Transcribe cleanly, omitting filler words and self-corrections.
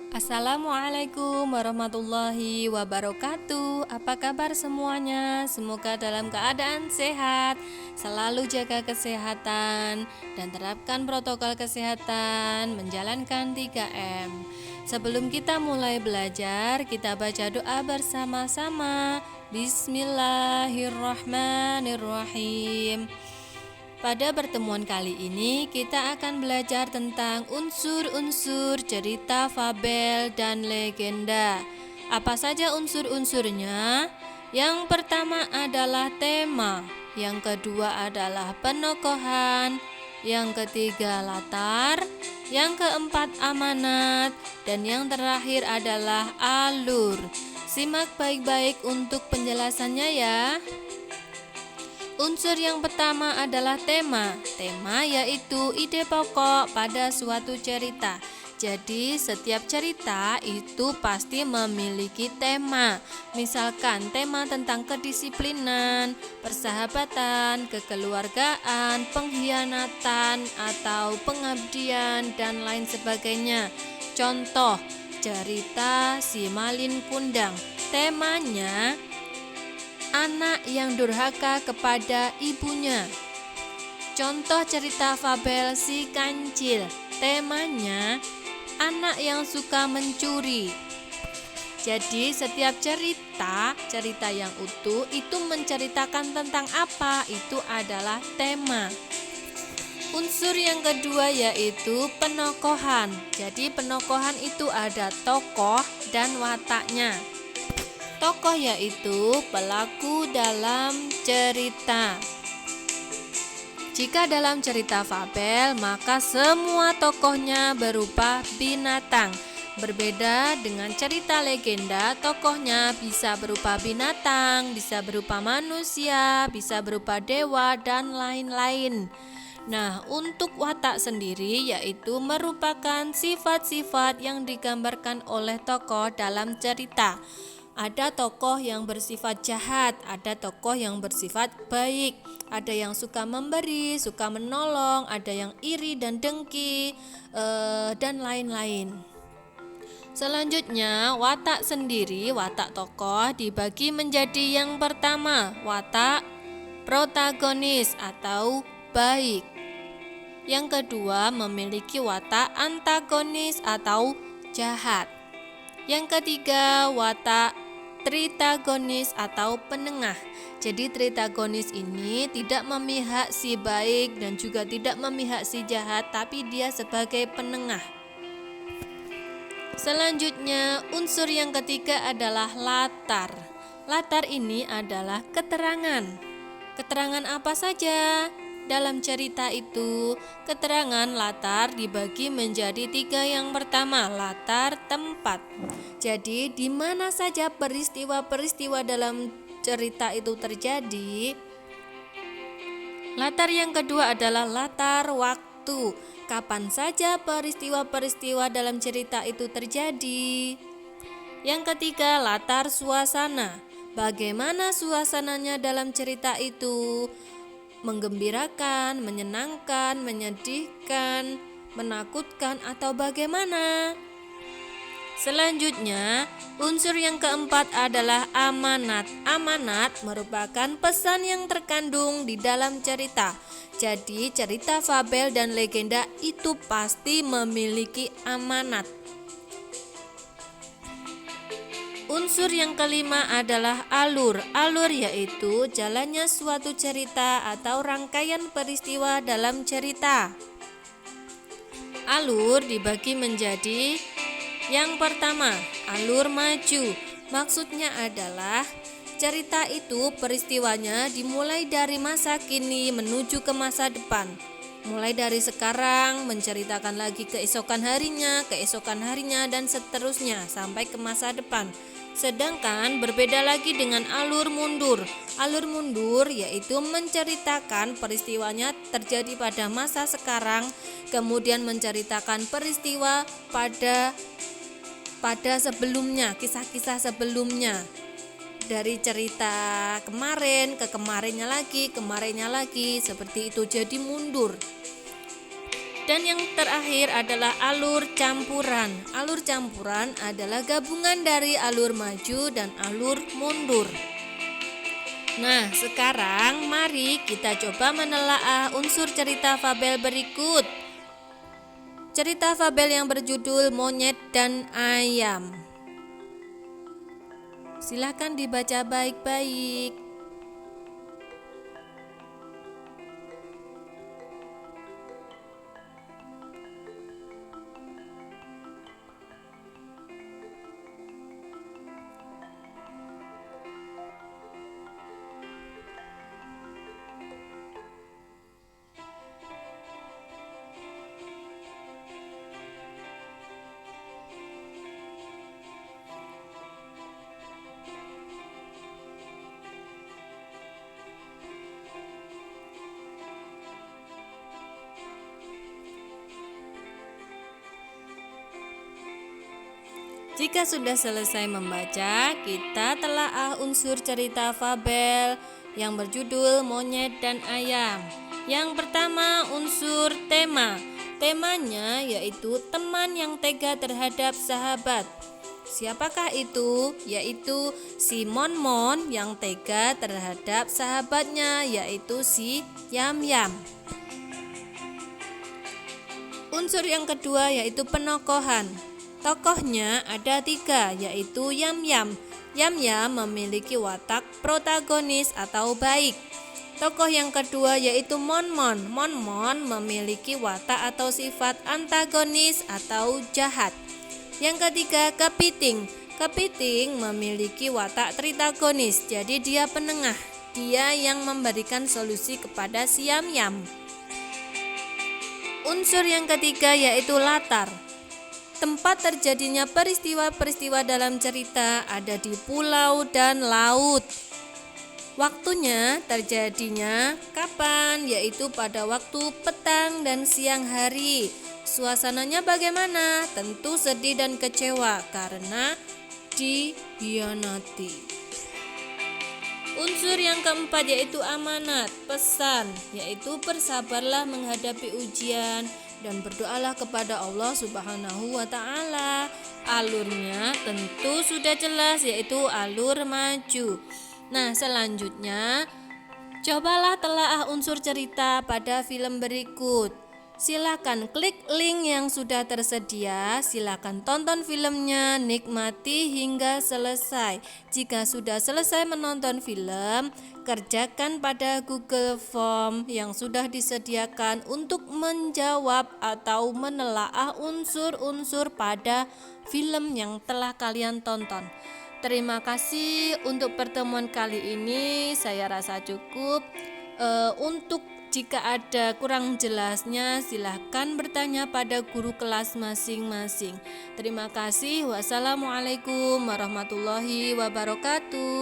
Assalamualaikum warahmatullahi wabarakatuh. Apa kabar semuanya? Semoga dalam keadaan sehat, selalu jaga kesehatan dan terapkan protokol kesehatan, menjalankan 3M. Sebelum kita mulai belajar, kita baca doa bersama-sama. Bismillahirrahmanirrahim. Pada pertemuan kali ini kita akan belajar tentang unsur-unsur cerita fabel dan legenda. Apa saja unsur-unsurnya? Yang pertama adalah tema, yang kedua adalah penokohan, yang ketiga latar, yang keempat amanat, dan yang terakhir adalah alur. Simak baik-baik untuk penjelasannya ya. Unsur yang pertama adalah tema. Tema yaitu ide pokok pada suatu cerita. Jadi setiap cerita itu pasti memiliki tema. Misalkan tema tentang kedisiplinan, persahabatan, kekeluargaan, pengkhianatan atau pengabdian dan lain sebagainya. Contoh, cerita Si Malin Kundang. Temanya anak yang durhaka kepada ibunya. Contoh cerita fabel Si Kancil. Temanya anak yang suka mencuri. Jadi setiap cerita yang utuh itu menceritakan tentang apa? Itu adalah tema. Unsur yang kedua yaitu penokohan. Jadi penokohan itu ada tokoh dan wataknya. Tokoh yaitu pelaku dalam cerita. Jika dalam cerita fabel, maka semua tokohnya berupa binatang. Berbeda dengan cerita legenda, tokohnya bisa berupa binatang, bisa berupa manusia, bisa berupa dewa, dan lain-lain. Nah, untuk watak sendiri yaitu merupakan sifat-sifat yang digambarkan oleh tokoh dalam cerita. Ada tokoh yang bersifat jahat, ada tokoh yang bersifat baik, ada yang suka memberi, suka menolong, ada yang iri dan dengki, dan lain-lain. Selanjutnya, watak sendiri, watak tokoh dibagi menjadi yang pertama, watak protagonis atau baik. Yang kedua, memiliki watak antagonis atau jahat. Yang ketiga, watak tritagonis atau penengah. Jadi tritagonis ini tidak memihak si baik dan juga tidak memihak si jahat, tapi dia sebagai penengah. Selanjutnya, unsur yang ketiga adalah latar. Latar ini adalah keterangan. Keterangan apa saja? Dalam cerita itu, keterangan latar dibagi menjadi 3. Yang pertama, latar tempat. Jadi, di mana saja peristiwa-peristiwa dalam cerita itu terjadi. Latar yang kedua adalah latar waktu. Kapan saja peristiwa-peristiwa dalam cerita itu terjadi. Yang ketiga, latar suasana. Bagaimana suasananya dalam cerita itu? Menggembirakan, menyenangkan, menyedihkan, menakutkan, atau bagaimana? Selanjutnya, unsur yang keempat adalah amanat. Amanat merupakan pesan yang terkandung di dalam cerita. Jadi, cerita fabel dan legenda itu pasti memiliki amanat. Unsur yang kelima adalah alur. Alur yaitu jalannya suatu cerita atau rangkaian peristiwa dalam cerita. Alur dibagi menjadi yang pertama, alur maju. Maksudnya adalah cerita itu peristiwanya dimulai dari masa kini menuju ke masa depan. Mulai dari sekarang menceritakan lagi keesokan harinya dan seterusnya sampai ke masa depan. Sedangkan berbeda lagi dengan alur mundur. Alur mundur yaitu menceritakan peristiwanya terjadi pada masa sekarang, kemudian menceritakan peristiwa pada sebelumnya, kisah-kisah sebelumnya. Dari cerita kemarin ke kemarinnya lagi, seperti itu, jadi mundur. Dan yang terakhir adalah alur campuran. Alur campuran adalah gabungan dari alur maju dan alur mundur. Nah, sekarang mari kita coba menelaah unsur cerita fabel berikut. Cerita fabel yang berjudul Monyet dan Ayam. Silakan dibaca baik-baik. Jika sudah selesai membaca, kita telaah unsur cerita fabel yang berjudul Monyet dan Ayam. Yang pertama, unsur tema. Temanya yaitu teman yang tega terhadap sahabat. Siapakah itu? Yaitu si Mon-mon yang tega terhadap sahabatnya, yaitu si Yam-yam. Unsur yang kedua yaitu penokohan. Tokohnya ada 3, yaitu Yam-yam. Yam-yam memiliki watak protagonis atau baik. Tokoh yang kedua yaitu Mon-mon. Mon-mon memiliki watak atau sifat antagonis atau jahat. Yang ketiga Kepiting. Kepiting memiliki watak tritagonis, jadi dia penengah. Dia yang memberikan solusi kepada si Yam-yam. Unsur yang ketiga yaitu latar. Tempat terjadinya peristiwa-peristiwa dalam cerita ada di pulau dan laut. Waktunya terjadinya kapan? Yaitu pada waktu petang dan siang hari. Suasananya bagaimana? Tentu sedih dan kecewa karena dikhianati. Unsur yang keempat yaitu amanat, pesan, yaitu bersabarlah menghadapi ujian dan berdoalah kepada Allah Subhanahu wa Ta'ala. Alurnya tentu sudah jelas, yaitu alur maju. Nah, selanjutnya cobalah telaah unsur cerita pada film berikut. Silakan klik link yang sudah tersedia, silakan tonton filmnya, nikmati hingga selesai. Jika sudah selesai menonton film, kerjakan pada Google Form yang sudah disediakan untuk menjawab atau menelaah unsur-unsur pada film yang telah kalian tonton. Terima kasih untuk pertemuan kali ini, saya rasa cukup. Untuk jika ada kurang jelasnya, silahkan bertanya pada guru kelas masing-masing. Terima kasih. Wassalamualaikum warahmatullahi wabarakatuh.